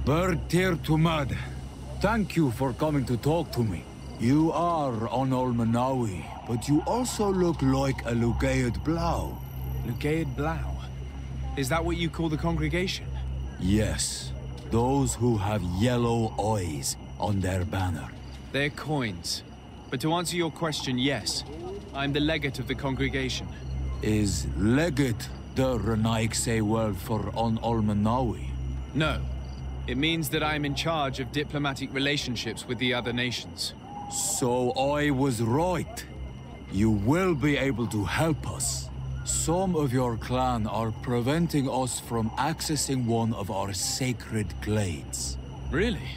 Bird tear to mud. Thank you for coming to talk to me. You are on Olmanawi, but you also look like a Lugaid Blau. Lugaid Blau? Is that what you call the congregation? Yes. Those who have yellow eyes on their banner. They're coins. But to answer your question, yes. I'm the legate of the congregation. Is legate the Renaigse word for on Olmanawi? No. It means that I'm in charge of diplomatic relationships with the other nations. So I was right. You will be able to help us. Some of your clan are preventing us from accessing one of our sacred glades. Really?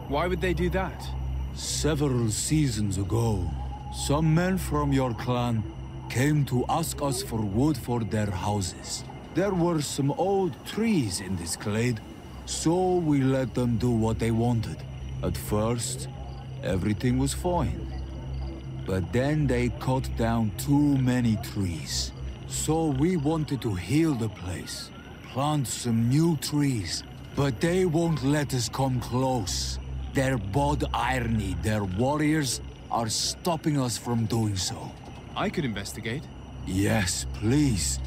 Why would they do that? Several seasons ago, some men from your clan came to ask us for wood for their houses. There were some old trees in this glade, so we let them do what they wanted. At first, everything was fine. But then they cut down too many trees. So we wanted to heal the place, plant some new trees, but they won't let us come close. Their bod irony, their warriors, are stopping us from doing so. I could investigate. Yes, please.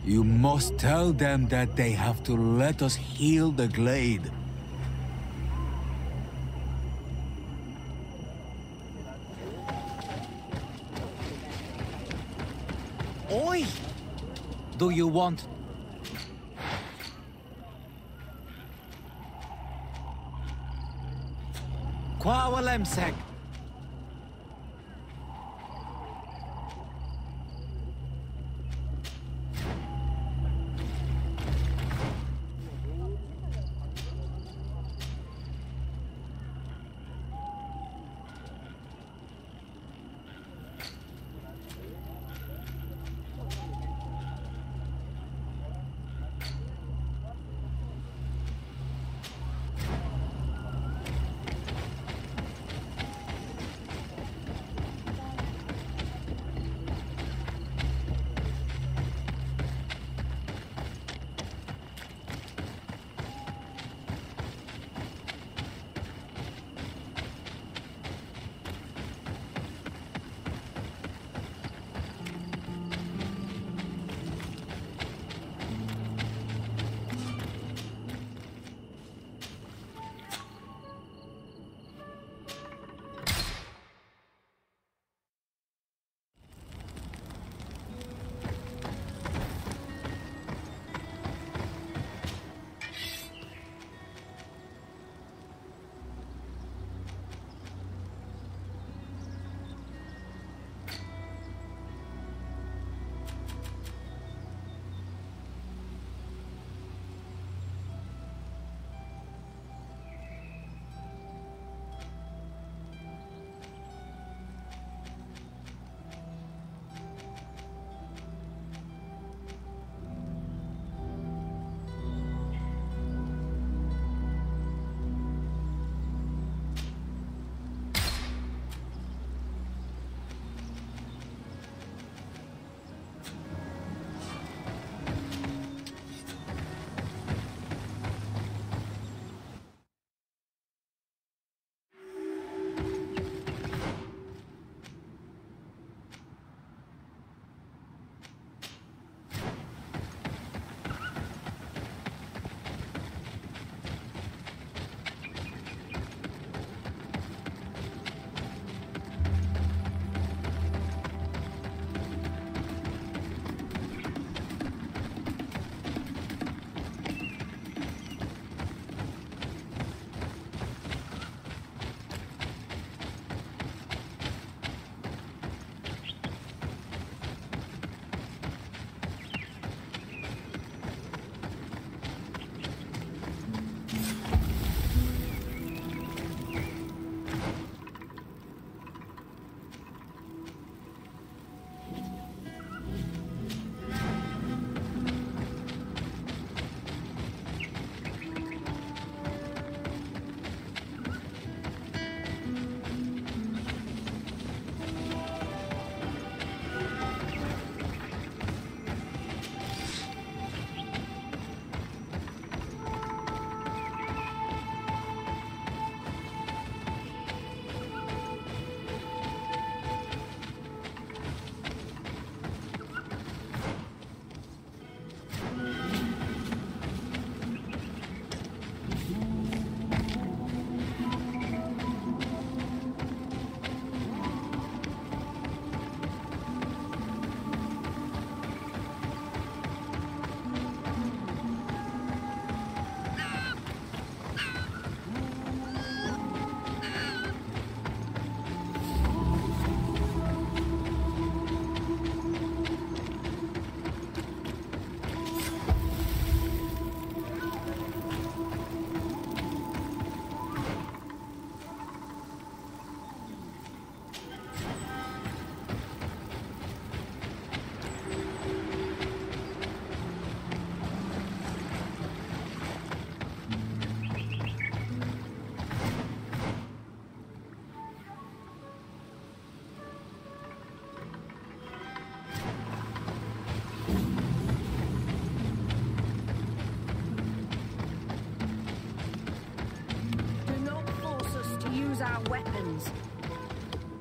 You must tell them that they have to let us heal the glade. Oi! Do you want... Qua walemsek?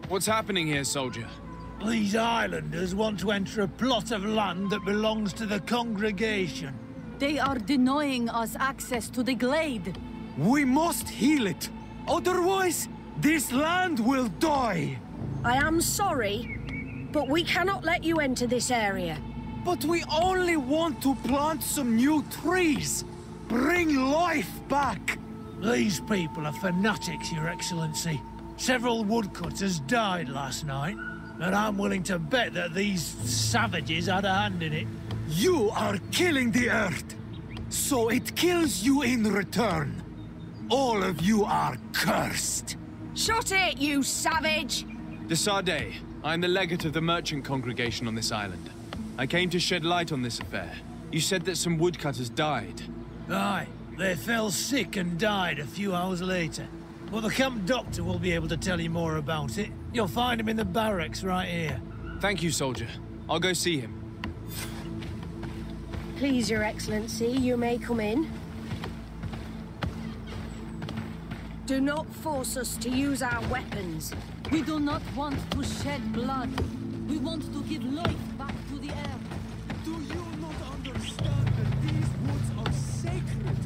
What's happening here, soldier? These islanders want to enter a plot of land that belongs to the congregation. They are denying us access to the glade. We must heal it. Otherwise, this land will die. I am sorry, but we cannot let you enter this area. But we only want to plant some new trees. Bring life back. These people are fanatics, Your Excellency. Several woodcutters died last night, and I'm willing to bet that these savages had a hand in it. You are killing the earth, so it kills you in return. All of you are cursed. Shut it, you savage! De Sardet, I'm the legate of the merchant congregation on this island. I came to shed light on this affair. You said that some woodcutters died. Aye, they fell sick and died a few hours later. But the camp doctor will be able to tell you more about it. You'll find him in the barracks right here. Thank you, soldier. I'll go see him. Please, Your Excellency, you may come in. Do not force us to use our weapons. We do not want to shed blood. We want to give life back to the air. Do you not understand that these woods are sacred?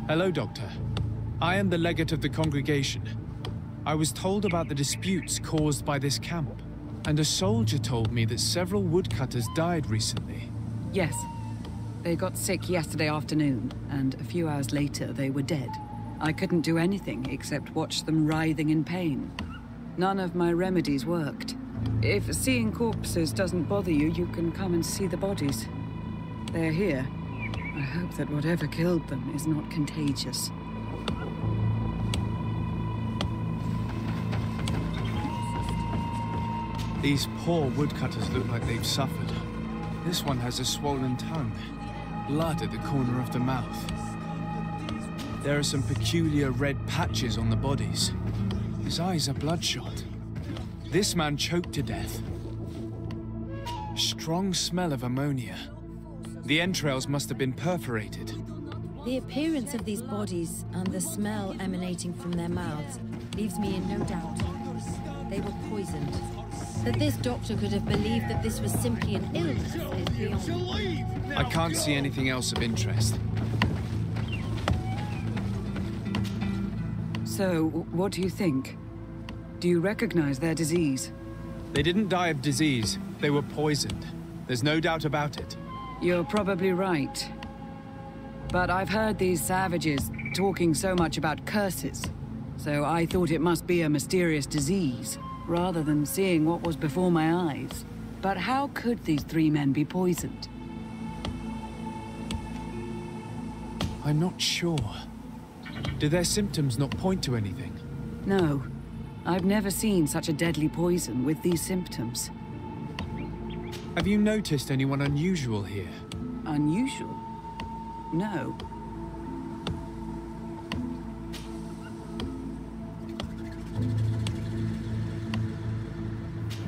Hello, Doctor. I am the legate of the congregation. I was told about the disputes caused by this camp, and a soldier told me that several woodcutters died recently. Yes. They got sick yesterday afternoon, and a few hours later they were dead. I couldn't do anything except watch them writhing in pain. None of my remedies worked. If seeing corpses doesn't bother you, you can come and see the bodies. They're here. I hope that whatever killed them is not contagious. These poor woodcutters look like they've suffered. This one has a swollen tongue, blood at the corner of the mouth. There are some peculiar red patches on the bodies. His eyes are bloodshot. This man choked to death. Strong smell of ammonia. The entrails must have been perforated. The appearance of these bodies and the smell emanating from their mouths leaves me in no doubt. They were poisoned. That this doctor could have believed that this was simply an illness is beyond. I can't see anything else of interest. So, what do you think? Do you recognize their disease? They didn't die of disease. They were poisoned. There's no doubt about it. You're probably right. But I've heard these savages talking so much about curses, so I thought it must be a mysterious disease, rather than seeing what was before my eyes. But how could these three men be poisoned? I'm not sure. Do their symptoms not point to anything? No. I've never seen such a deadly poison with these symptoms. Have you noticed anyone unusual here? Unusual? No.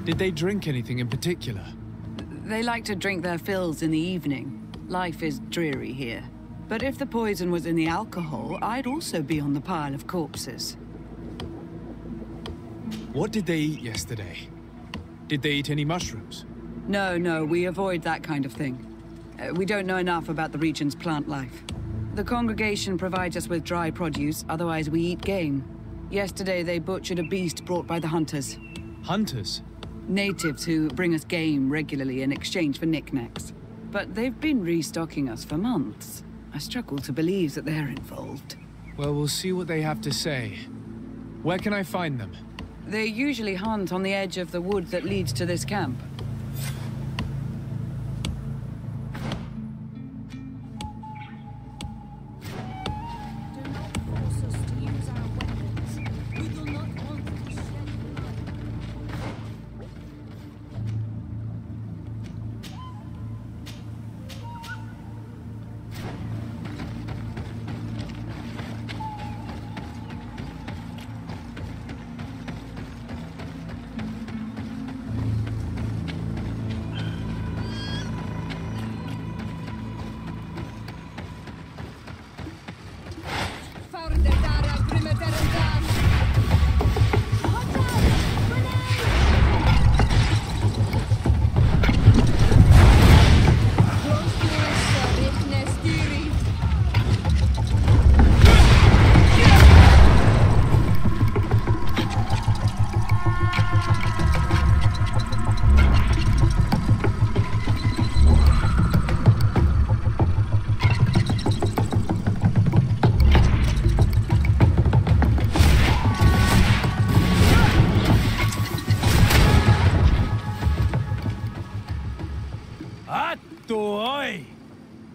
Did they drink anything in particular? They like to drink their fills in the evening. Life is dreary here. But if the poison was in the alcohol, I'd also be on the pile of corpses. What did they eat yesterday? Did they eat any mushrooms? No, we avoid that kind of thing. We don't know enough about the region's plant life. The congregation provides us with dry produce, otherwise we eat game. Yesterday they butchered a beast brought by the hunters. Hunters? Natives who bring us game regularly in exchange for knickknacks. But they've been restocking us for months. I struggle to believe that they're involved. Well, we'll see what they have to say. Where can I find them? They usually hunt on the edge of the wood that leads to this camp. Do not force us to use our weapons. We do not want to shed blood.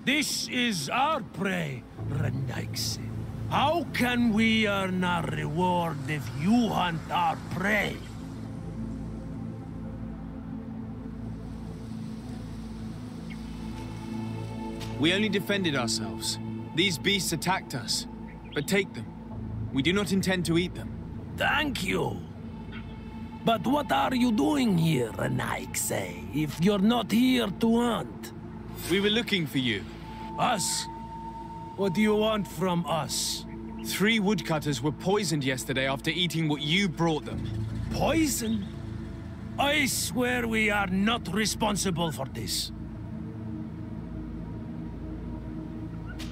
This is our prey, Renaix. How can we earn our reward if you hunt our prey? We only defended ourselves. These beasts attacked us. But take them. We do not intend to eat them. Thank you. But what are you doing here, Renaix, if you're not here to hunt? We were looking for you. Us? What do you want from us? 3 woodcutters were poisoned yesterday after eating what you brought them. Poison? I swear we are not responsible for this.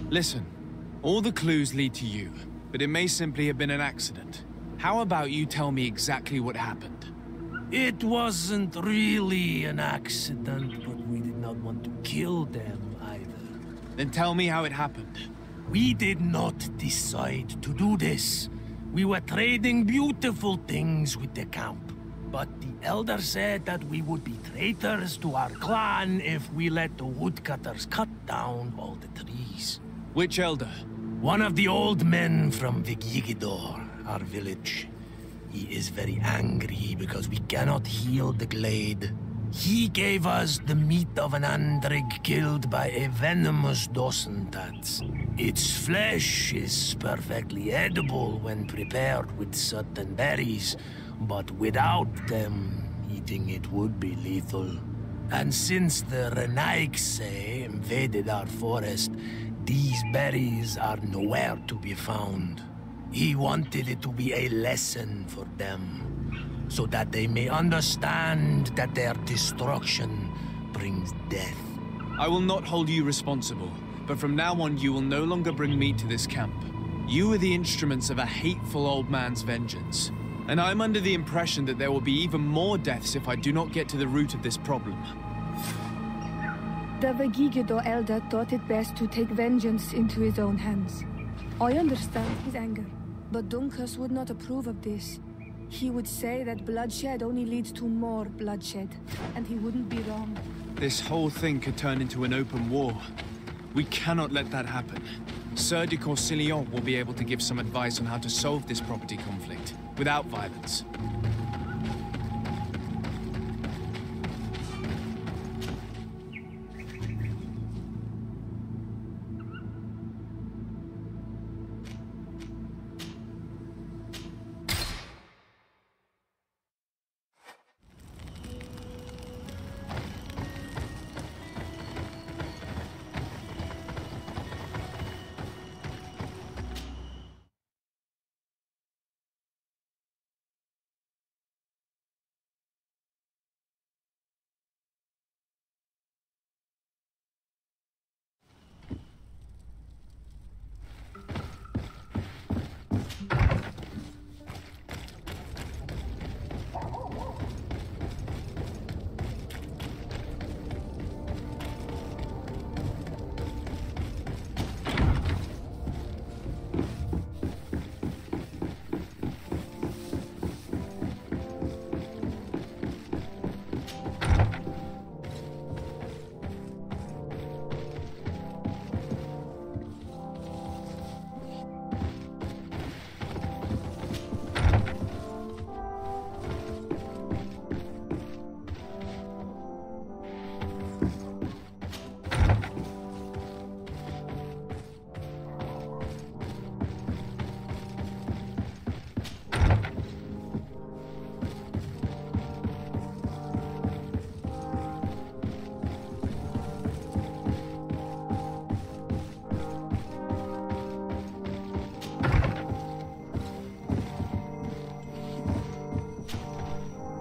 Listen, all the clues lead to you, but it may simply have been an accident. How about you tell me exactly what happened? It wasn't really an accident, but we did not want to kill them either. Then tell me how it happened. We did not decide to do this. We were trading beautiful things with the camp. But the Elder said that we would be traitors to our clan if we let the woodcutters cut down all the trees. Which Elder? One of the old men from Vigigidor, our village. He is very angry because we cannot heal the glade. He gave us the meat of an Andrig killed by a venomous Dosentats. Its flesh is perfectly edible when prepared with certain berries, but without them, eating it would be lethal. And since the Renaix invaded our forest, these berries are nowhere to be found. He wanted it to be a lesson for them, so that they may understand that their destruction brings death. I will not hold you responsible, but from now on you will no longer bring meat to this camp. You are the instruments of a hateful old man's vengeance, and I'm under the impression that there will be even more deaths if I do not get to the root of this problem. The Vegigido elder thought it best to take vengeance into his own hands. I understand his anger, but Dunkus would not approve of this. He would say that bloodshed only leads to more bloodshed, and he wouldn't be wrong. This whole thing could turn into an open war. We cannot let that happen. Sir de Corsillon will be able to give some advice on how to solve this property conflict, without violence.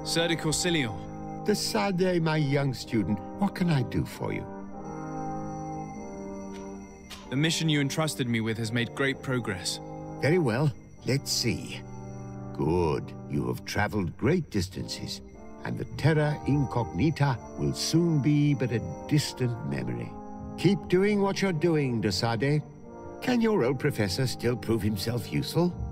Sir de Corsillon. Desade, my young student, what can I do for you? The mission you entrusted me with has made great progress. Very well. Let's see. Good. You have traveled great distances, and the Terra Incognita will soon be but a distant memory. Keep doing what you're doing, Desade. Can your old professor still prove himself useful?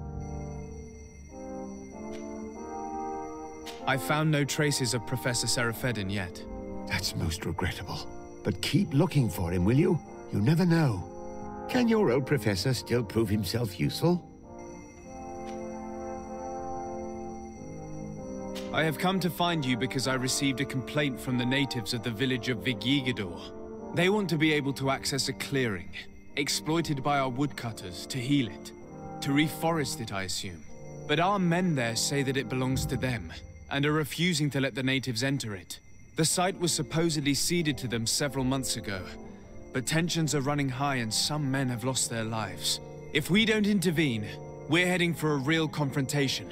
I found no traces of Professor Seraphedin yet. That's most regrettable. But keep looking for him, will you? You never know. Can your old professor still prove himself useful? I have come to find you because I received a complaint from the natives of the village of Vigigidor. They want to be able to access a clearing, exploited by our woodcutters to heal it. To reforest it, I assume. But our men there say that it belongs to them, and are refusing to let the natives enter it. The site was supposedly ceded to them several months ago, but tensions are running high and some men have lost their lives. If we don't intervene, we're heading for a real confrontation.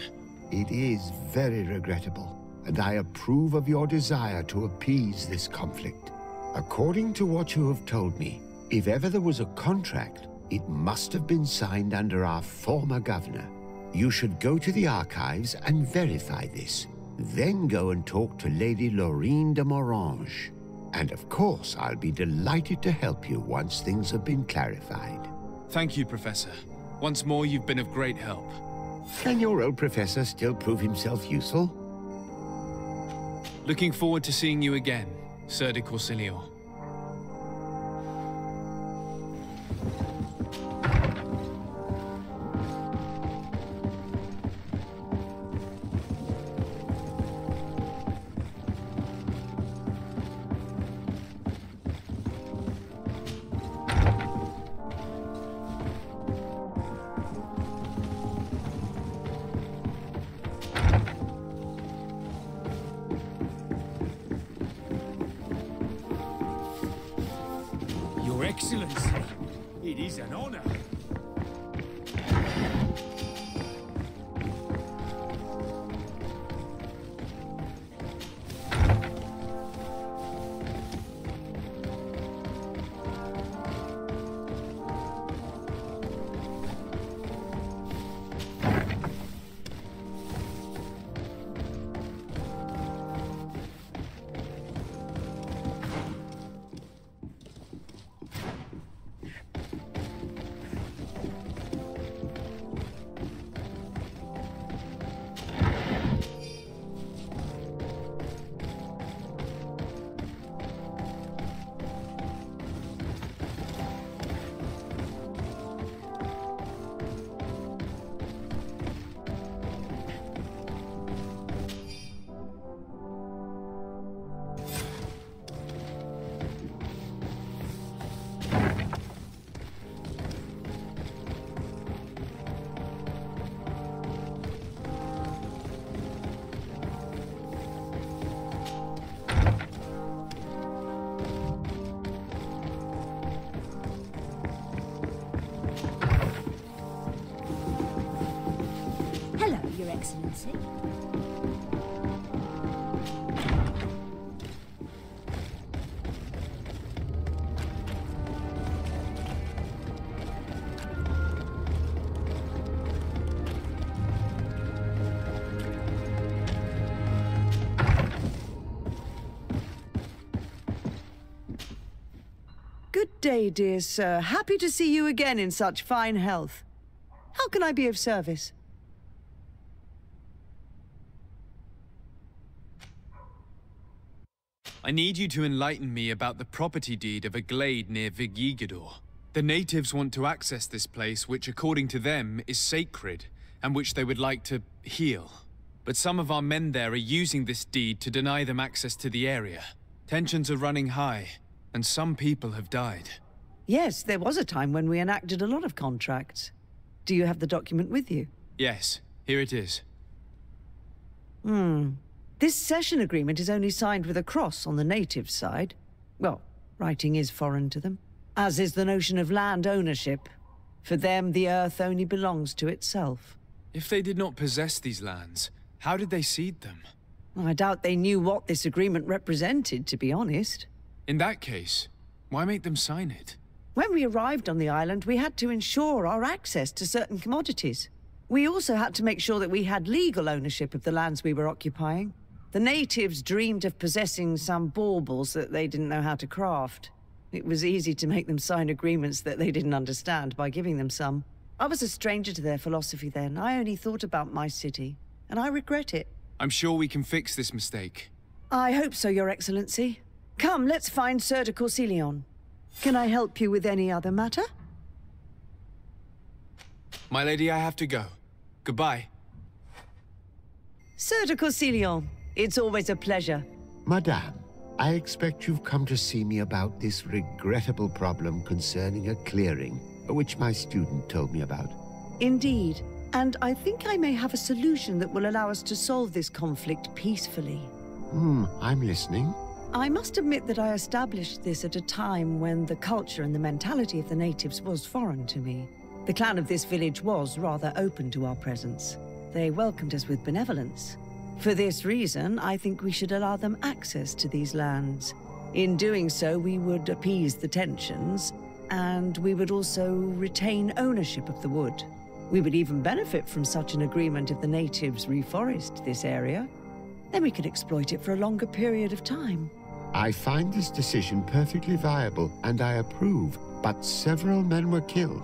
It is very regrettable, and I approve of your desire to appease this conflict. According to what you have told me, if ever there was a contract, it must have been signed under our former governor. You should go to the archives and verify this. Then go and talk to Lady Laurine de Morange. And of course, I'll be delighted to help you once things have been clarified. Thank you, Professor. Once more, you've been of great help. Can your old professor still prove himself useful? Looking forward to seeing you again, Sir de Corsilior. Your Excellency, it is an honor. Your Excellency. Good day, dear sir. Happy to see you again in such fine health. How can I be of service? I need you to enlighten me about the property deed of a glade near Vigigidor. The natives want to access this place, which according to them is sacred, and which they would like to heal. But some of our men there are using this deed to deny them access to the area. Tensions are running high, and some people have died. Yes, there was a time when we enacted a lot of contracts. Do you have the document with you? Yes, here it is. This cession agreement is only signed with a cross on the native side. Well, writing is foreign to them, as is the notion of land ownership. For them, the earth only belongs to itself. If they did not possess these lands, how did they cede them? I doubt they knew what this agreement represented, to be honest. In that case, why make them sign it? When we arrived on the island, we had to ensure our access to certain commodities. We also had to make sure that we had legal ownership of the lands we were occupying. The natives dreamed of possessing some baubles that they didn't know how to craft. It was easy to make them sign agreements that they didn't understand by giving them some. I was a stranger to their philosophy then. I only thought about my city, and I regret it. I'm sure we can fix this mistake. I hope so, Your Excellency. Come, let's find Sir de Corsilion. Can I help you with any other matter? My lady, I have to go. Goodbye. Sir de Corsilion, it's always a pleasure. Madame, I expect you've come to see me about this regrettable problem concerning a clearing, which my student told me about. Indeed, and I think I may have a solution that will allow us to solve this conflict peacefully. I'm listening. I must admit that I established this at a time when the culture and the mentality of the natives was foreign to me. The clan of this village was rather open to our presence. They welcomed us with benevolence. For this reason, I think we should allow them access to these lands. In doing so, we would appease the tensions, and we would also retain ownership of the wood. We would even benefit from such an agreement if the natives reforest this area. Then we could exploit it for a longer period of time. I find this decision perfectly viable, and I approve, but several men were killed,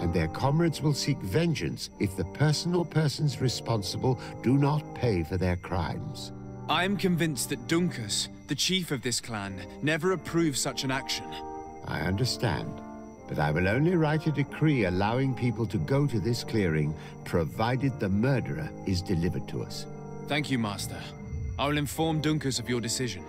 and their comrades will seek vengeance if the person or persons responsible do not pay for their crimes. I am convinced that Dunkus, the chief of this clan, never approved such an action. I understand, but I will only write a decree allowing people to go to this clearing, provided the murderer is delivered to us. Thank you, Master. I will inform Dunkus of your decision.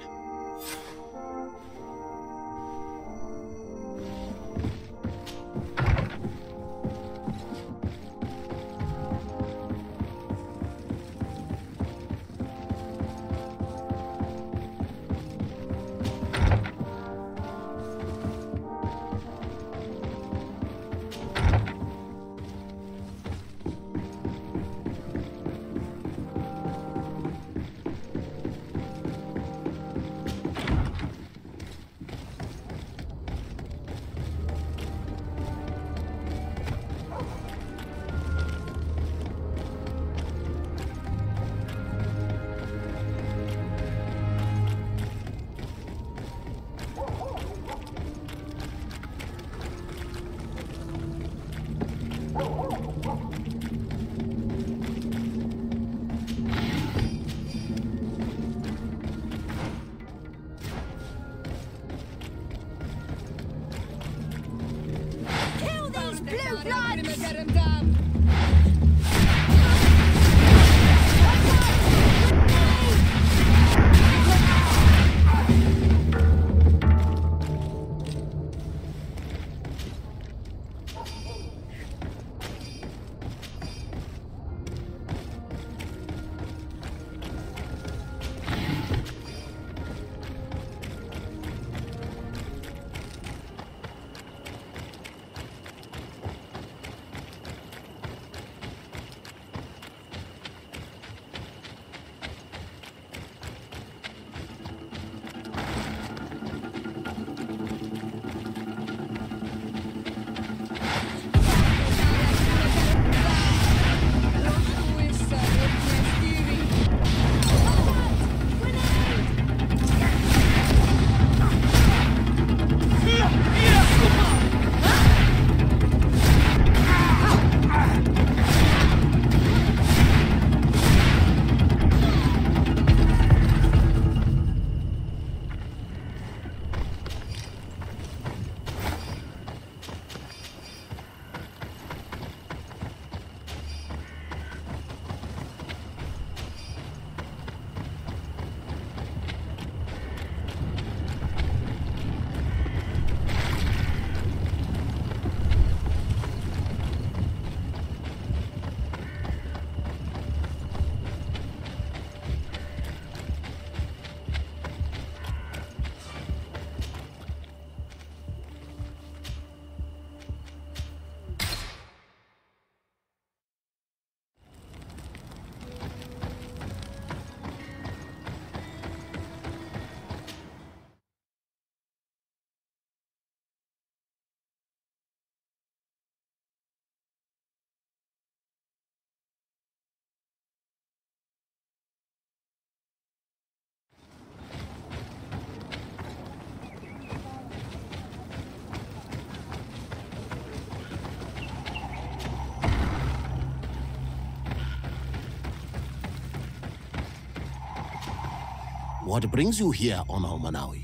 What brings you here, Ono Manawi?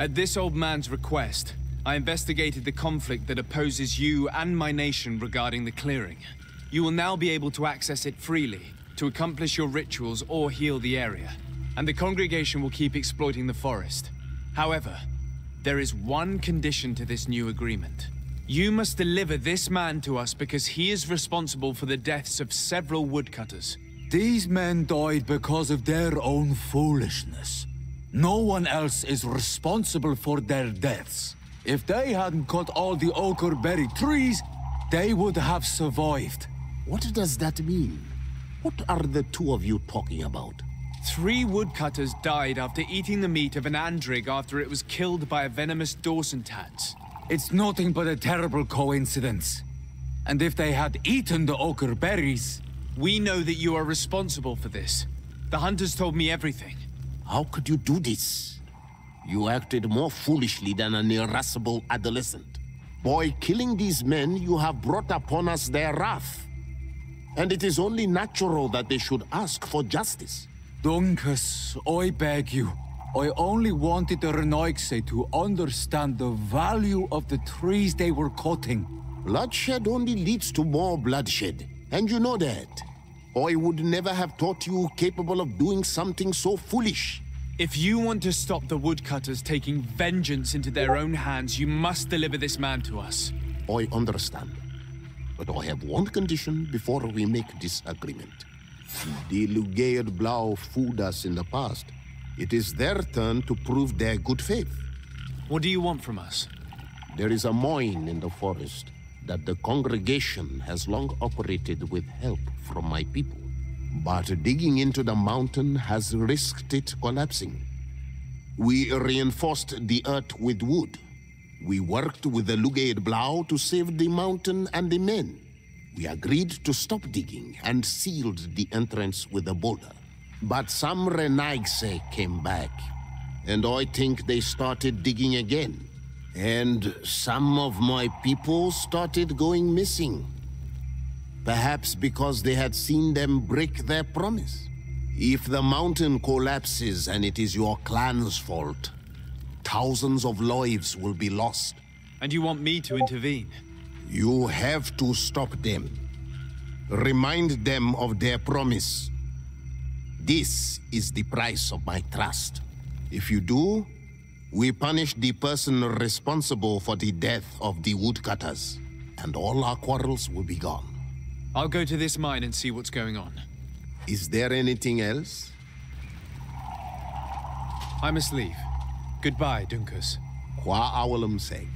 At this old man's request, I investigated the conflict that opposes you and my nation regarding the clearing. You will now be able to access it freely, to accomplish your rituals or heal the area. And the congregation will keep exploiting the forest. However, there is one condition to this new agreement. You must deliver this man to us because he is responsible for the deaths of several woodcutters. These men died because of their own foolishness. No one else is responsible for their deaths. If they hadn't cut all the oakerberry trees, they would have survived. What does that mean? What are the two of you talking about? 3 woodcutters died after eating the meat of an andrig after it was killed by a venomous Dawson tats. It's nothing but a terrible coincidence. And if they had eaten the ochre berries... We know that you are responsible for this. The hunters told me everything. How could you do this? You acted more foolishly than an irascible adolescent. By killing these men, you have brought upon us their wrath. And it is only natural that they should ask for justice. Duncas, I beg you. I only wanted the Renoixe to understand the value of the trees they were cutting. Bloodshed only leads to more bloodshed, and you know that. I would never have thought you capable of doing something so foolish. If you want to stop the woodcutters taking vengeance into their own hands, you must deliver this man to us. I understand. But I have one condition before we make this agreement. The Lugaid Blau fooled us in the past. It is their turn to prove their good faith. What do you want from us? There is a mine in the forest that the congregation has long operated with help from my people. But digging into the mountain has risked it collapsing. We reinforced the earth with wood. We worked with the Lugaid Blau to save the mountain and the men. We agreed to stop digging and sealed the entrance with a boulder. But some Renaigse came back, and I think they started digging again. And some of my people started going missing. Perhaps because they had seen them break their promise. If the mountain collapses and it is your clan's fault, thousands of lives will be lost. And you want me to intervene? You have to stop them. Remind them of their promise. This is the price of my trust. If you do, we punish the person responsible for the death of the woodcutters, and all our quarrels will be gone. I'll go to this mine and see what's going on. Is there anything else? I must leave. Goodbye, Duncas. Qua awalum seg.